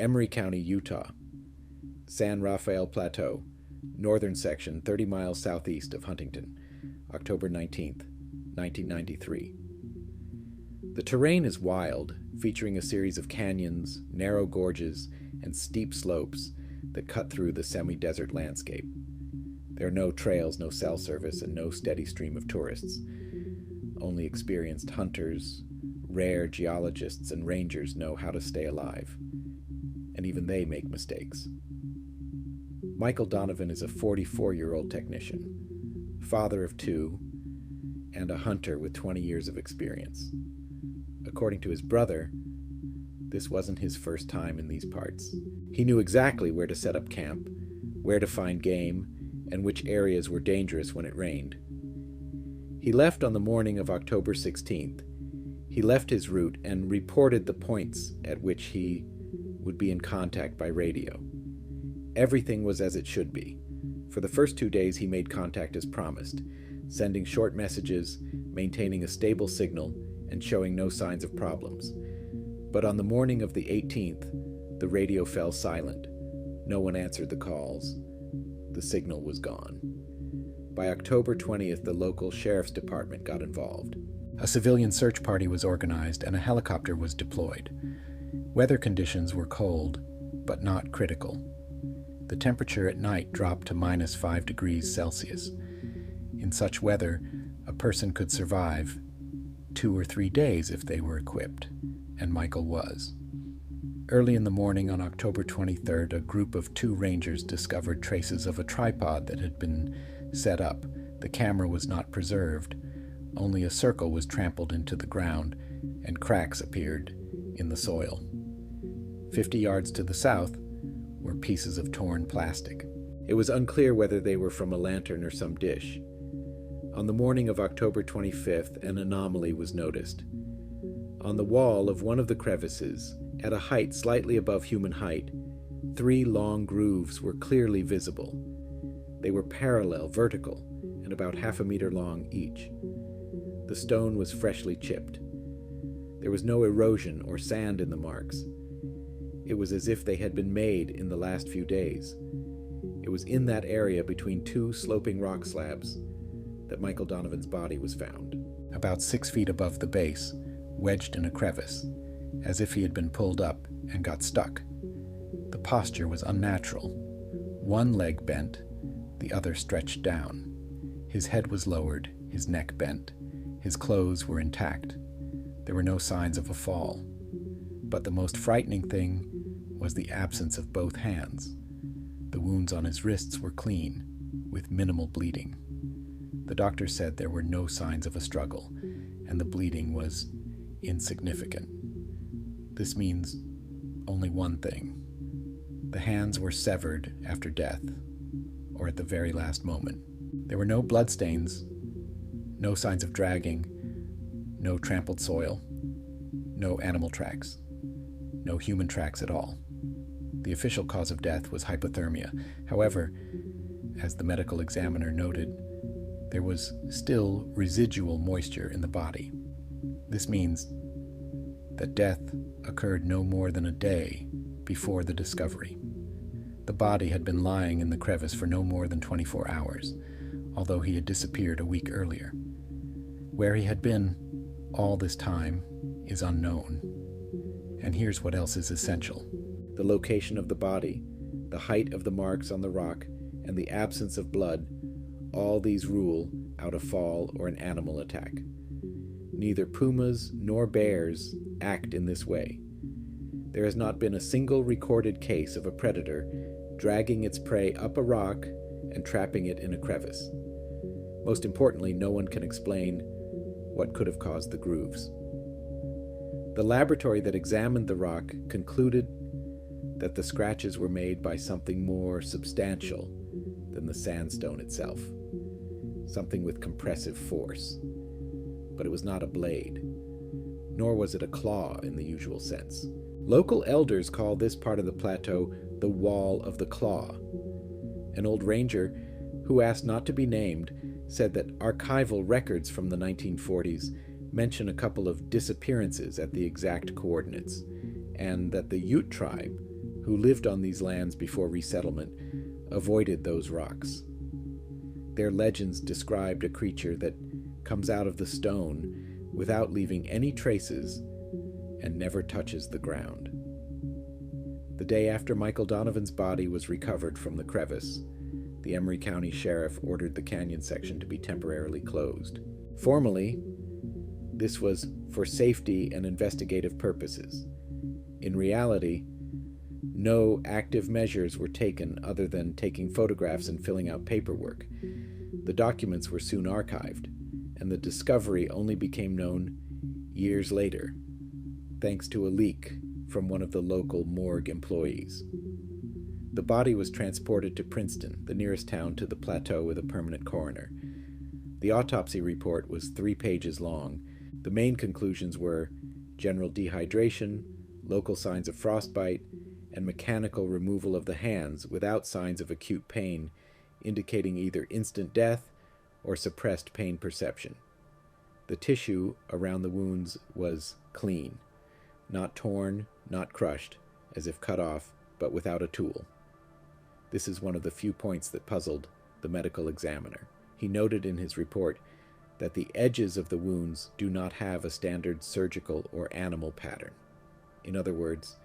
Emery County, Utah. San Rafael Plateau, northern section 30 miles southeast of Huntington, October 19th, 1993. The terrain is wild, featuring a series of canyons, narrow gorges, and steep slopes that cut through the semi-desert landscape. There are no trails, no cell service, and no steady stream of tourists. Only experienced hunters, rare geologists, and rangers know how to stay alive. And even they make mistakes. Michael Donovan is a 44-year-old technician, father of 2, and a hunter with 20 years of experience. According to his brother, this wasn't his first time in these parts. He knew exactly where to set up camp, where to find game, and which areas were dangerous when it rained. He left on the morning of October 16th. He left his route and reported the points at which he would be in contact by radio. Everything was as it should be. For the first 2 days he made contact as promised, sending short messages, maintaining a stable signal, and showing no signs of problems. But on the morning of the 18th, the radio fell silent. No one answered the calls. The signal was gone. By October 20th, the local sheriff's department got involved. A civilian search party was organized and a helicopter was deployed. Weather conditions were cold, but not critical. The temperature at night dropped to -5 degrees Celsius. In such weather, a person could survive 2 or 3 days if they were equipped, and Michael was. Early in the morning on October 23rd, a group of 2 rangers discovered traces of a tripod that had been set up. The camera was not preserved. Only a circle was trampled into the ground, and cracks appeared in the soil. 50 yards to the south were pieces of torn plastic. It was unclear whether they were from a lantern or some dish. On the morning of October 25th, an anomaly was noticed. On the wall of one of the crevices, at a height slightly above human height, 3 long grooves were clearly visible. They were parallel, vertical, and about half a meter long each. The stone was freshly chipped. There was no erosion or sand in the marks. It was as if they had been made in the last few days. It was in that area between 2 sloping rock slabs that Michael Donovan's body was found. About 6 feet above the base, wedged in a crevice, as if he had been pulled up and got stuck. The posture was unnatural. One leg bent, the other stretched down. His head was lowered, his neck bent. His clothes were intact. There were no signs of a fall. But the most frightening thing was the absence of both hands. The wounds on his wrists were clean, with minimal bleeding. The doctor said there were no signs of a struggle, and the bleeding was insignificant. This means only one thing. The hands were severed after death, or at the very last moment. There were no bloodstains, no signs of dragging, no trampled soil, no animal tracks, no human tracks at all. The official cause of death was hypothermia. However, as the medical examiner noted, there was still residual moisture in the body. This means that death occurred no more than a day before the discovery. The body had been lying in the crevice for no more than 24 hours, although he had disappeared a week earlier. Where he had been all this time is unknown. And here's what else is essential. The location of the body, the height of the marks on the rock, and the absence of blood, all these rule out a fall or an animal attack. Neither pumas nor bears act in this way. There has not been a single recorded case of a predator dragging its prey up a rock and trapping it in a crevice. Most importantly, no one can explain what could have caused the grooves. The laboratory that examined the rock concluded that the scratches were made by something more substantial than the sandstone itself, something with compressive force. But it was not a blade, nor was it a claw in the usual sense. Local elders call this part of the plateau the Wall of the Claw. An old ranger, who asked not to be named, said that archival records from the 1940s mention a couple of disappearances at the exact coordinates, and that the Ute tribe who lived on these lands before resettlement avoided those rocks. Their legends described a creature that comes out of the stone without leaving any traces and never touches the ground. The day after Michael Donovan's body was recovered from the crevice, the Emery County Sheriff ordered the canyon section to be temporarily closed. Formally, this was for safety and investigative purposes. In reality, no active measures were taken other than taking photographs and filling out paperwork. The documents were soon archived, and the discovery only became known years later, thanks to a leak from one of the local morgue employees. The body was transported to Princeton, the nearest town to the plateau with a permanent coroner. The autopsy report was 3 pages long. The main conclusions were general dehydration, local signs of frostbite, and mechanical removal of the hands without signs of acute pain, indicating either instant death or suppressed pain perception. The tissue around the wounds was clean, not torn, not crushed, as if cut off, but without a tool. This is one of the few points that puzzled the medical examiner. He noted in his report that the edges of the wounds do not have a standard surgical or animal pattern. In other words,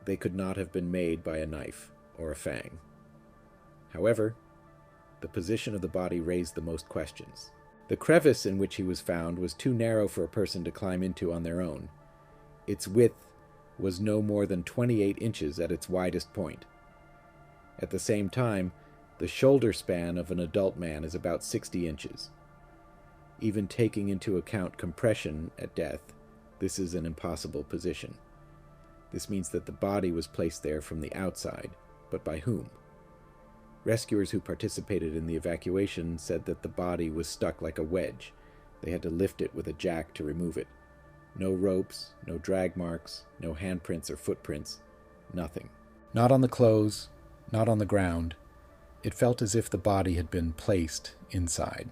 they could not have been made by a knife or a fang. However, the position of the body raised the most questions. The crevice in which he was found was too narrow for a person to climb into on their own. Its width was no more than 28 inches at its widest point. At the same time, the shoulder span of an adult man is about 60 inches. Even taking into account compression at death, this is an impossible position. This means that the body was placed there from the outside, but by whom? Rescuers who participated in the evacuation said that the body was stuck like a wedge. They had to lift it with a jack to remove it. No ropes, no drag marks, no handprints or footprints, nothing. Not on the clothes, not on the ground. It felt as if the body had been placed inside.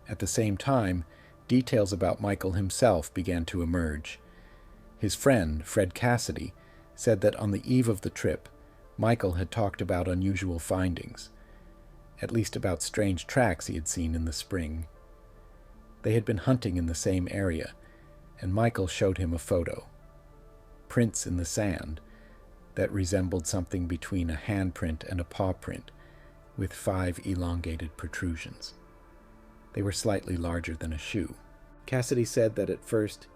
At the same time, details about Michael himself began to emerge. His friend, Fred Cassidy, said that on the eve of the trip, Michael had talked about unusual findings, at least about strange tracks he had seen in the spring. They had been hunting in the same area, and Michael showed him a photo. Prints in the sand that resembled something between a handprint and a paw print, with 5 elongated protrusions. They were slightly larger than a shoe. Cassidy said that at first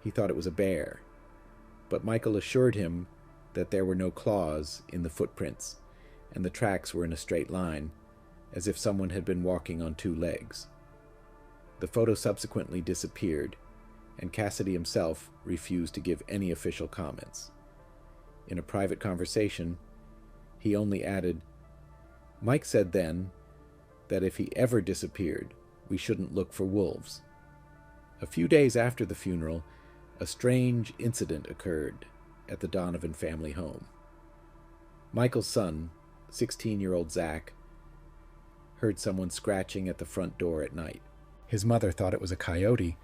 he thought it was a bear, but Michael assured him that there were no claws in the footprints, and the tracks were in a straight line, as if someone had been walking on 2 legs. The photo subsequently disappeared, and Cassidy himself refused to give any official comments. In a private conversation, he only added, "Mike said then that if he ever disappeared, we shouldn't look for wolves." A few days after the funeral, a strange incident occurred at the Donovan family home. Michael's son, 16-year-old Zach, heard someone scratching at the front door at night. His mother thought it was a coyote,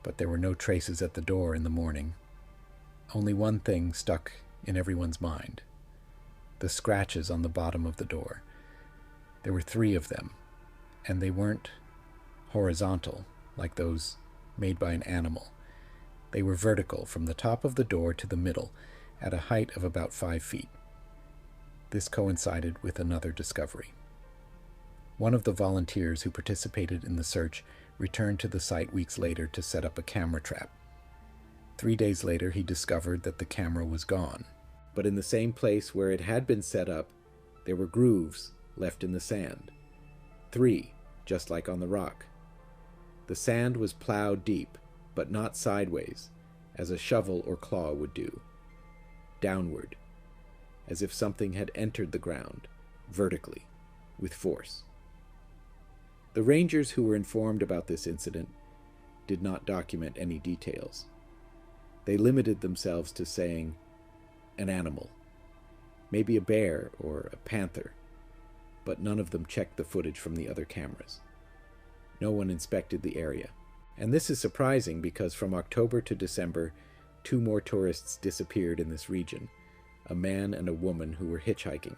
but there were no traces at the door in the morning. Only one thing stuck in everyone's mind: the scratches on the bottom of the door. There were 3 of them, and they weren't horizontal like those made by an animal. They were vertical from the top of the door to the middle, at a height of about 5 feet. This coincided with another discovery. One of the volunteers who participated in the search returned to the site weeks later to set up a camera trap. 3 days later, he discovered that the camera was gone. But in the same place where it had been set up, there were grooves left in the sand. 3, just like on the rock. The sand was plowed deep, but not sideways, as a shovel or claw would do. Downward, as if something had entered the ground, vertically, with force. The rangers who were informed about this incident did not document any details. They limited themselves to saying, "an animal, maybe a bear or a panther," but none of them checked the footage from the other cameras. No one inspected the area. And this is surprising because from October to December, 2 more tourists disappeared in this region, a man and a woman who were hitchhiking.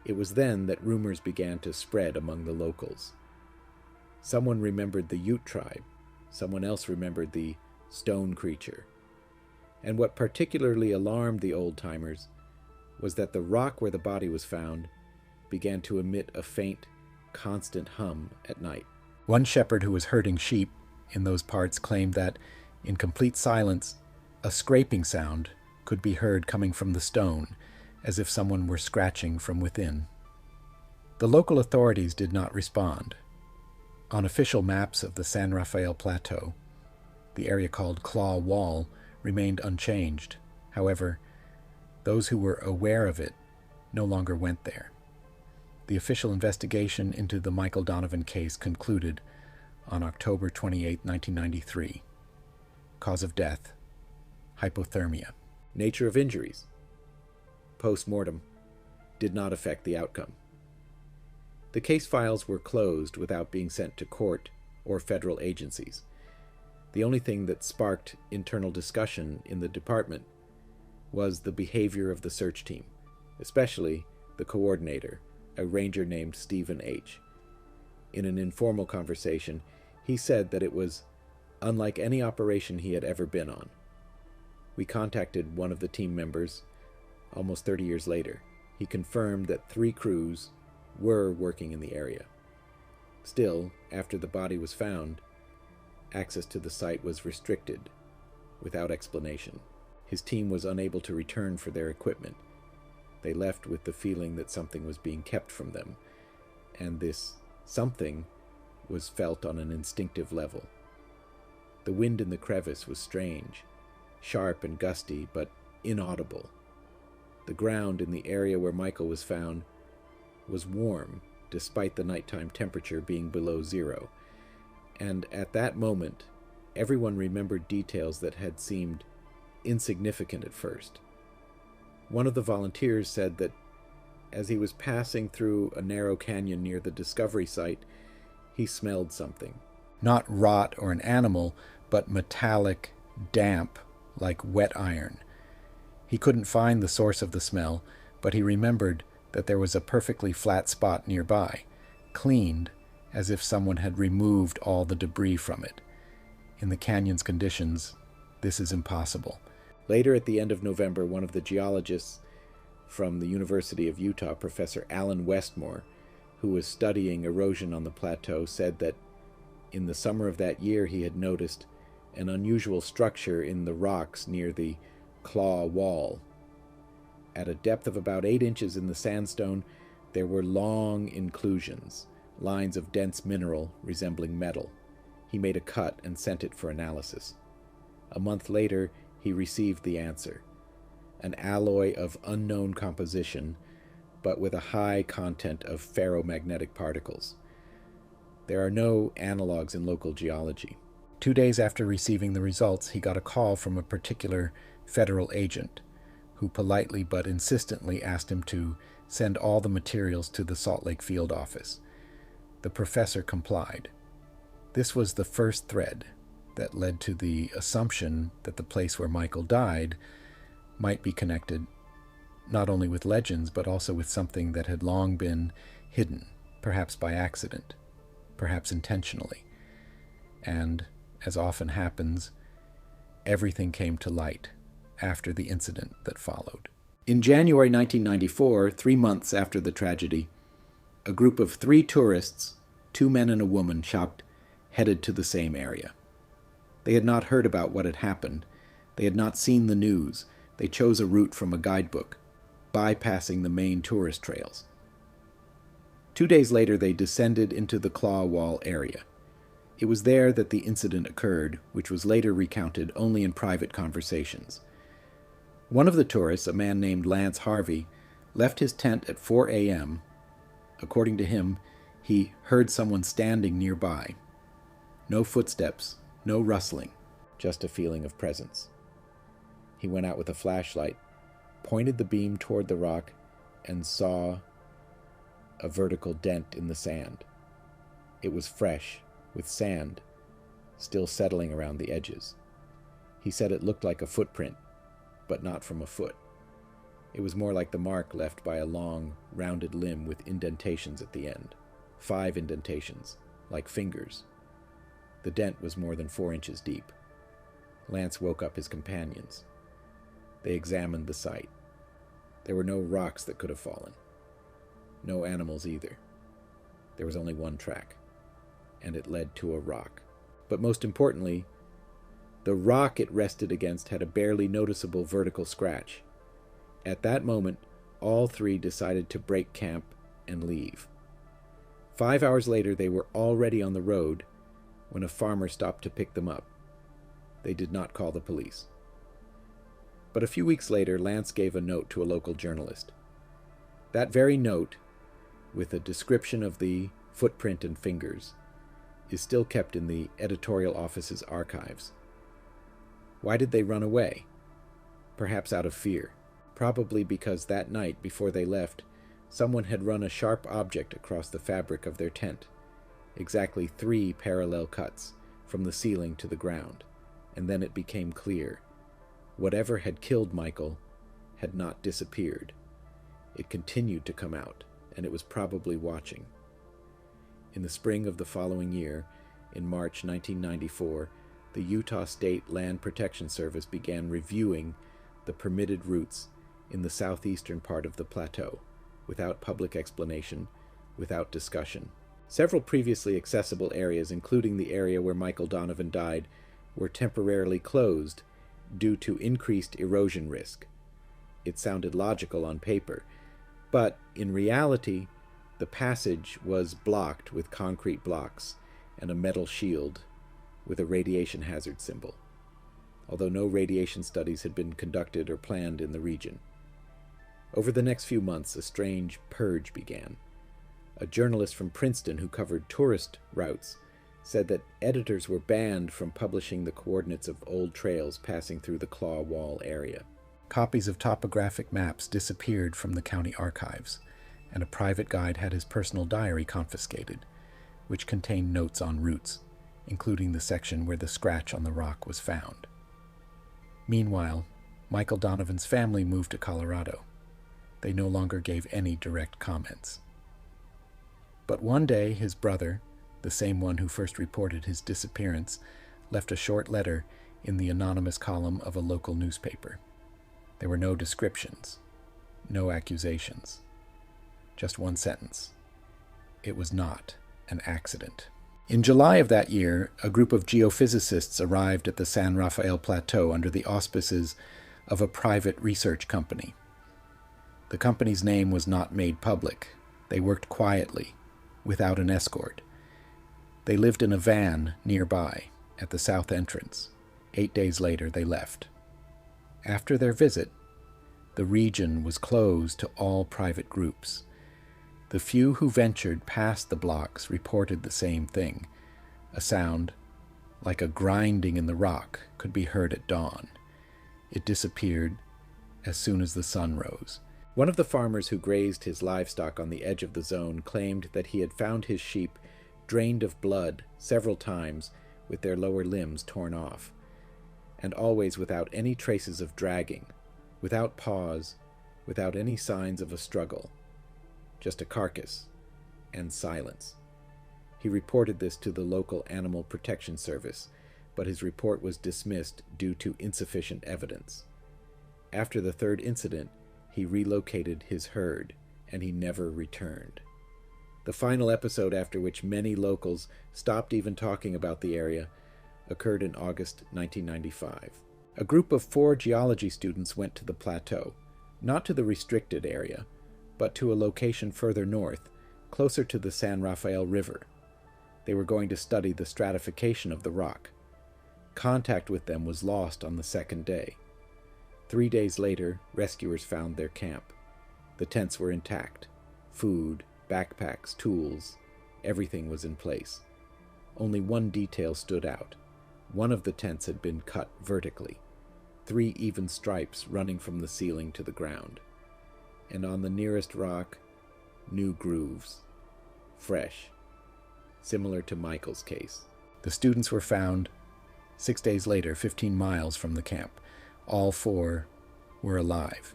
It was then that rumors began to spread among the locals. Someone remembered the Ute tribe, someone else remembered the stone creature. And what particularly alarmed the old-timers was that the rock where the body was found began to emit a faint, constant hum at night. One shepherd who was herding sheep in those parts claimed that, in complete silence, a scraping sound could be heard coming from the stone, as if someone were scratching from within. The local authorities did not respond. On official maps of the San Rafael Plateau, the area called Claw Wall remained unchanged. However, those who were aware of it no longer went there. The official investigation into the Michael Donovan case concluded on October 28, 1993. Cause of death: hypothermia. Nature of injuries: postmortem did not affect the outcome. The case files were closed without being sent to court or federal agencies. The only thing that sparked internal discussion in the department was the behavior of the search team, especially the coordinator, a ranger named Stephen H. In an informal conversation, he said that it was unlike any operation he had ever been on. We contacted one of the team members almost 30 years later. He confirmed that 3 crews were working in the area. Still, after the body was found, access to the site was restricted without explanation. His team was unable to return for their equipment. They left with the feeling that something was being kept from them, and this something was felt on an instinctive level. The wind in the crevice was strange, sharp and gusty, but inaudible. The ground in the area where Michael was found was warm, despite the nighttime temperature being below 0. And at that moment, everyone remembered details that had seemed insignificant at first. One of the volunteers said that as he was passing through a narrow canyon near the discovery site, he smelled something. Not rot or an animal, but metallic, damp, like wet iron. He couldn't find the source of the smell, but he remembered that there was a perfectly flat spot nearby, cleaned as if someone had removed all the debris from it. In the canyon's conditions, this is impossible. Later, at the end of November, one of the geologists from the University of Utah, Professor Alan Westmore, who was studying erosion on the plateau, said that in the summer of that year he had noticed an unusual structure in the rocks near the Claw Wall. At a depth of about 8 inches in the sandstone, there were long inclusions, lines of dense mineral resembling metal. He made a cut and sent it for analysis. A month later, he received the answer: an alloy of unknown composition, but with a high content of ferromagnetic particles. There are no analogs in local geology. 2 days after receiving the results, he got a call from a particular federal agent, who politely but insistently asked him to send all the materials to the Salt Lake field office. The professor complied. This was the first thread that led to the assumption that the place where Michael died might be connected not only with legends, but also with something that had long been hidden, perhaps by accident, perhaps intentionally. And, as often happens, everything came to light after the incident that followed. In January 1994, 3 months after the tragedy, a group of 3 tourists, 2 men and a woman, headed to the same area. They had not heard about what had happened. They had not seen the news. They chose a route from a guidebook, bypassing the main tourist trails. 2 days later, they descended into the Claw Wall area. It was there that the incident occurred, which was later recounted only in private conversations. One of the tourists, a man named Lance Harvey, left his tent at 4 a.m. According to him, he heard someone standing nearby. No footsteps, no rustling, just a feeling of presence. He went out with a flashlight, pointed the beam toward the rock, and saw a vertical dent in the sand. It was fresh, with sand still settling around the edges. He said it looked like a footprint, but not from a foot. It was more like the mark left by a long, rounded limb with indentations at the end. 5 indentations, like fingers. The dent was more than 4 inches deep. Lance woke up his companions. They examined the site. There were no rocks that could have fallen. No animals either. There was only one track, and it led to a rock. But most importantly, the rock it rested against had a barely noticeable vertical scratch. At that moment, all 3 decided to break camp and leave. 5 hours later, they were already on the road when a farmer stopped to pick them up. They did not call the police. But a few weeks later, Lance gave a note to a local journalist. That very note, with a description of the footprint and fingers, is still kept in the editorial office's archives. Why did they run away? Perhaps out of fear. Probably because that night before they left, someone had run a sharp object across the fabric of their tent, exactly 3 parallel cuts from the ceiling to the ground, and then it became clear. Whatever had killed Michael had not disappeared. It continued to come out, and it was probably watching. In the spring of the following year, in March 1994, the Utah State Land Protection Service began reviewing the permitted routes in the southeastern part of the plateau, without public explanation, without discussion. Several previously accessible areas, including the area where Michael Donovan died, were temporarily closed due to increased erosion risk. It sounded logical on paper, but in reality, the passage was blocked with concrete blocks and a metal shield with a radiation hazard symbol, although no radiation studies had been conducted or planned in the region. Over the next few months, a strange purge began. A journalist from Princeton who covered tourist routes said that editors were banned from publishing the coordinates of old trails passing through the Claw Wall area. Copies of topographic maps disappeared from the county archives, and a private guide had his personal diary confiscated, which contained notes on routes, including the section where the scratch on the rock was found. Meanwhile, Michael Donovan's family moved to Colorado. They no longer gave any direct comments. But one day, his brother, the same one who first reported his disappearance, left a short letter in the anonymous column of a local newspaper. There were no descriptions, no accusations, just one sentence. It was not an accident. In July of that year, a group of geophysicists arrived at the San Rafael Plateau under the auspices of a private research company. The company's name was not made public. They worked quietly, without an escort. They lived in a van nearby, at the south entrance. 8 days later, they left. After their visit, the region was closed to all private groups. The few who ventured past the blocks reported the same thing. A sound, like a grinding in the rock, could be heard at dawn. It disappeared as soon as the sun rose. One of the farmers who grazed his livestock on the edge of the zone claimed that he had found his sheep drained of blood several times with their lower limbs torn off, and always without any traces of dragging, without pause, without any signs of a struggle. Just a carcass and silence. He reported this to the local Animal Protection Service, but his report was dismissed due to insufficient evidence. After the 3rd incident, he relocated his herd, and he never returned. The final episode, after which many locals stopped even talking about the area, occurred in August 1995. A group of 4 geology students went to the plateau, not to the restricted area, but to a location further north, closer to the San Rafael River. They were going to study the stratification of the rock. Contact with them was lost on the 2nd day. 3 days later, rescuers found their camp. The tents were intact. Food, backpacks, tools, everything was in place. Only one detail stood out. One of the tents had been cut vertically, 3 even stripes running from the ceiling to the ground. And on the nearest rock, new grooves, fresh, similar to Michael's case. The students were found 6 days later, 15 miles from the camp, all 4 were alive,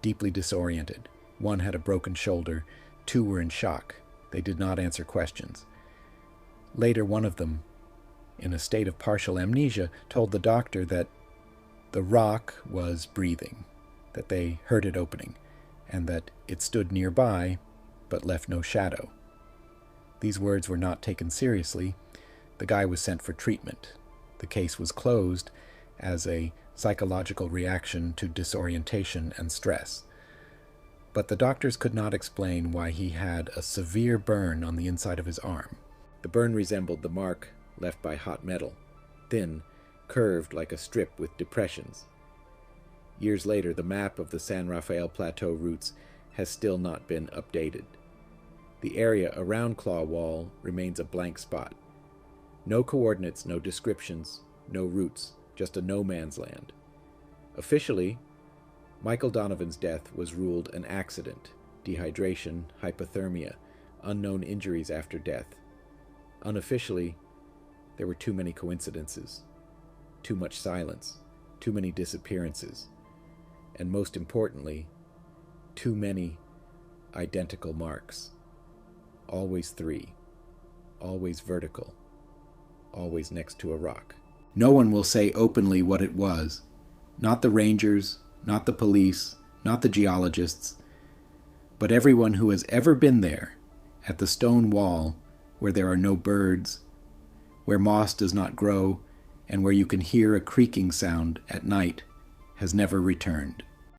deeply disoriented. 1 had a broken shoulder, 2 were in shock. They did not answer questions. Later, one of them, in a state of partial amnesia, told the doctor that the rock was breathing, that they heard it opening, and that it stood nearby but left no shadow. These words were not taken seriously. The guy was sent for treatment. The case was closed as a psychological reaction to disorientation and stress. But the doctors could not explain why he had a severe burn on the inside of his arm. The burn resembled the mark left by hot metal, thin, curved like a strip with depressions. Years later, the map of the San Rafael Plateau routes has still not been updated. The area around Claw Wall remains a blank spot. No coordinates, no descriptions, no routes, just a no man's land. Officially, Michael Donovan's death was ruled an accident, dehydration, hypothermia, unknown injuries after death. Unofficially, there were too many coincidences, too much silence, too many disappearances, and most importantly, too many identical marks. Always 3, always vertical, always next to a rock. No one will say openly what it was. Not the rangers, not the police, not the geologists, but everyone who has ever been there, at the stone wall where there are no birds, where moss does not grow, and where you can hear a creaking sound at night, has never returned.